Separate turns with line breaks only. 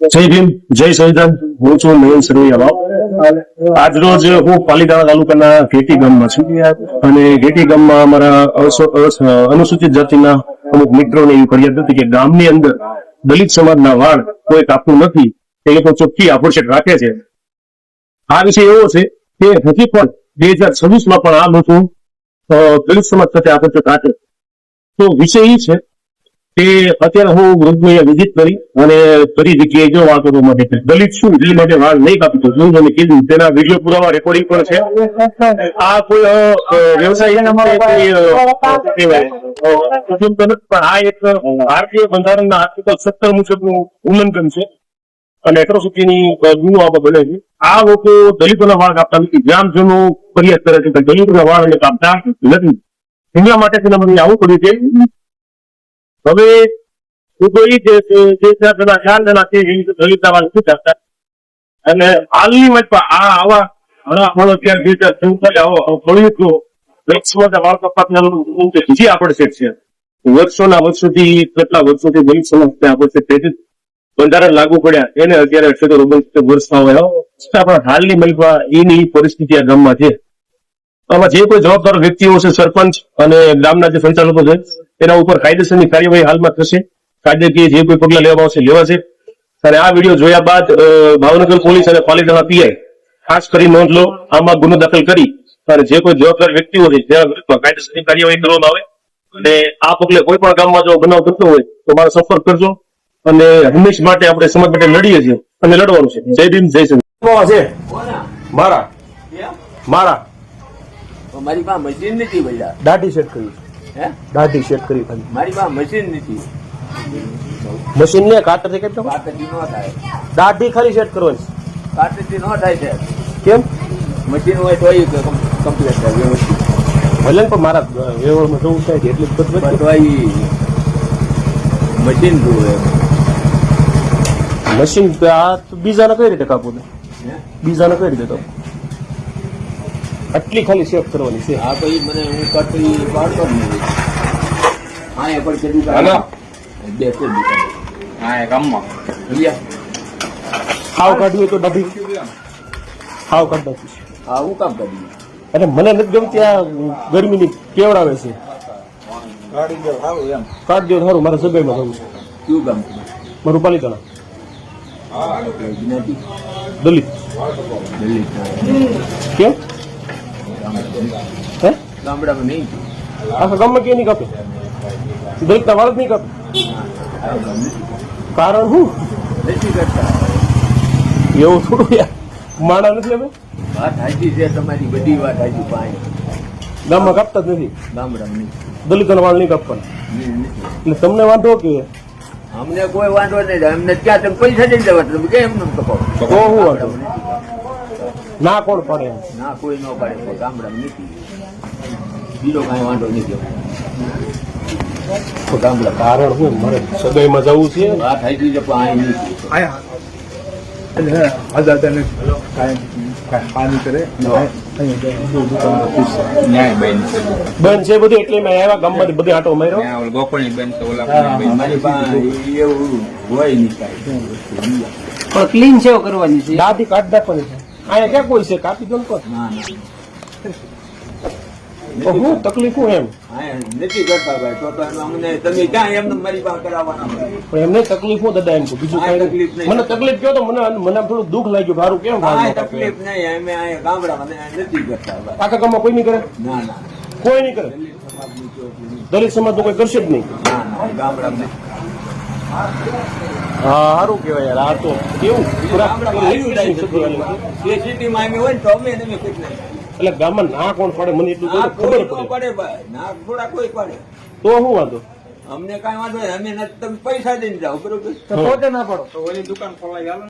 જય ભીમ, જય સંવિધાન. હું છું નયન સરવૈયા. આજ રોજ હું પાલીતાણા તાલુકાના ઘેટી ગામમાં છું અને ઘેટી ગામમાં અમારા અનુસૂચિત જાતિના અમુક મિત્રોને એવી ફરિયાદ હતી કે ગામની અંદર દલિત સમાજના વાળ કોઈ કાપતું નથી, એ લોકો ચોખ્ખી આભડછેટ રાખે છે. આ વિષય એવો છે કે હજી પણ 2026માં પણ આ લોકો દલિત સમાજ સાથે આભડછેટ રાખે. તો વિષય એ છે કે અત્યારે હું વૃદ્ધોએ વિઝિટ કરી અને બધી જગ્યાએ જો વાત કરવા માટે દલિત શું એ માટે વાળ નહીં કાપતો જોયું અને કીધું. તેના વિડીયો પુરાવા રેકોર્ડિંગ પણ છે. આ કોઈ વ્યવસાય પણ આ એક ભારતીય બંધારણના આર્ટિકલ 17 મુજબનું ઉલ્લંઘન છે અને એટ્રોસિટીની ગુનો આમાં બને છે. આ લોકો દલિતોના વાળ કાપતા નથી. ગ્રામજનો ફરિયાદ કરે છે કે દલિતોના વાળ એને કાપતા નથી. એના માટે મને આવું પડ્યું છે. હવે હું તો એ છે કે જે 4 જણા છે એ દલિતના વાળ નથી કાપતા અને હાલની માં આ આવા હળો ત્યાં 2014 વાળ કપાતના બીજી આભડછેટ છે. વર્ષોથી કેટલા વર્ષોથી દલિત સમાજ આભડછેટ બંધારણ લાગુ પડ્યા એને અત્યારે 69 વર્ષ થવા પણ હાલની મલમાં એની પરિસ્થિતિ આ ગામમાં છે. આમાં જે કોઈ જવાબદાર વ્યક્તિઓ છે, સરપંચ અને ગામના જે સંચાલકો છે, એના ઉપર કાયદેસરની કાર્યવાહી હાલમાં થશે. કાયદેકીય જે કોઈ પગલા લેવામાં આવશે લેવાશે. અને આ વિડીયો જોયા બાદ ભાવનગર પોલીસ અને પાલીતાણા પીઆઈ ખાસ કરી નોંધ લો. આમાં ગુનો દાખલ કરી અને જે કોઈ જવાબદાર વ્યક્તિઓ છે તેના વિરુદ્ધમાં કાયદેસરની કાર્યવાહી કરવામાં આવે. અને આ પગલે કોઈ પણ ગામમાં જો બનાવ થતો હોય તો મારો સંપર્ક કરજો. અને હંમેશા માટે આપણે સમાજ માટે લડીએ છીએ અને લડવાનું છે. જય ભીમ, જય સંવિધાન. મારા
મારી પાસે મશીન નથી ભાઈ.
દાઢી સેટ કરી, દાઢી સેટ કરી.
મારી પાસે મશીન નથી.
મશીન ને કાતર થી કેટલો
કાતરથી ન થાય.
દાઢી ખાલી સેટ કરવાની.
કાતરથી ન થાય છે.
કેમ?
મશીન હોય તો કમ્પ્લીટ થાય વ્યવસ્થિત.
ભલે પણ મારા વ્યવહારમાં જવું થાય છે એટલે જ બધું
તો મશીન જોવે.
મશીન આ તો બીજાને કઈ રીતે કાપવું ને? બીજાને કઈ રીતે કાપવું? આટલી ખાલી સેટ કરવાની છે.
હા તો એ મને હું કરતી પાડતો જ નથી. હા એ પણ કેટલું બે હા ગામમાં
હાવ કાઢવી હોય તો દાઢી હાવ કાઢ નાખીશ.
હા હું કામ કરી
અને મને નથી ગમતી આ ગરમીની કેવડાવે છે. કાઢ દો સારું. મારા સગાઈમાં થવું છે.
કયું કામ
મારું પાલીતાણા દલિત. કેમ? હે
ગામડામાં નહીં.
આખા ગામમાં કે નહીં કાપે? દલિતના વાળ જ નહીં કાપે? કારણ શું?
નથી કરતા.
એવું થોડું યાર માણા નથી અમે
વાત હાજી છે તમારી, બધી વાત હાજી. પાણી
ગામમાં કાપતા જ નથી.
ગામડામાં નહીં.
દલિતના વાળ નહીં કાપવાના. એટલે તમને વાંધો કે
અમને કોઈ વાંધો નહીં. અમને ક્યાં તમે પૈસા દઈને જવા તમે કેમ એમને કપાવો?
તો શું વાંધો? ના કોણ પડે?
ના કોઈ ન પાડે. ગામડામાં નથી. બીજો કાંઈ વાંધો નથી.
ગામડા કારણ શું? મારે સગાઈમાં જવું છે.
વાત હાજી છે પણ અહીં નથી.
બેન છે બધી એટલે મેં આવ્યા ગામમાંથી બધી આટો માર્યો.
ગોકળની બેન તો મારી પાસે એવું હોય નહીં કાંઈ.
પણ ક્લીન સેવ કરવાની છે.
દાઢી કાઢ નાખવાની છે. અહીંયા ક્યાં કોઈ છે? કાપી દો ને કોઈ.
ના
તો હું તકલીફ હું એમ
નથી કરતા ભાઈ. તો અમને તમે ક્યાં એમને મારી પાસે કરાવવાના હોય?
પણ એમને તકલીફ હું દાદા એમ કહું. બીજું કઈ
તકલીફ નહીં.
મને તકલીફ કહો તો મને થોડું દુઃખ લાગ્યું. મારું કેમ
તકલીફ નહીં. અમે અહીંયા ગામડામાં નથી કરતા ભાઈ.
આખા ગામમાં કોઈ નહીં કરે?
ના ના
કોઈ નહીં કરે. દલિત સમાજ તો કોઈ કરશે જ નહીં.
ના ના ગામડામાં
હા સારું કેવાય યાર. આ તો કેવું
સિટીમાં અમે હોય ને તો અમે તમે કઈ નહીં.
એટલે ગામમાં ના કોણ પડે મને એટલું
ના
ખબર
કોઈ ન
પડે.
પડે ભાઈ. ના થોડા કોઈ પડે.
તો શું વાંધો?
અમને કાંઈ વાંધો નહીં. અમે તમે પૈસા દઈને જાઓ બરોબર.
પોતે ના પડો
તો ઓલી દુકાન ખોલાઈ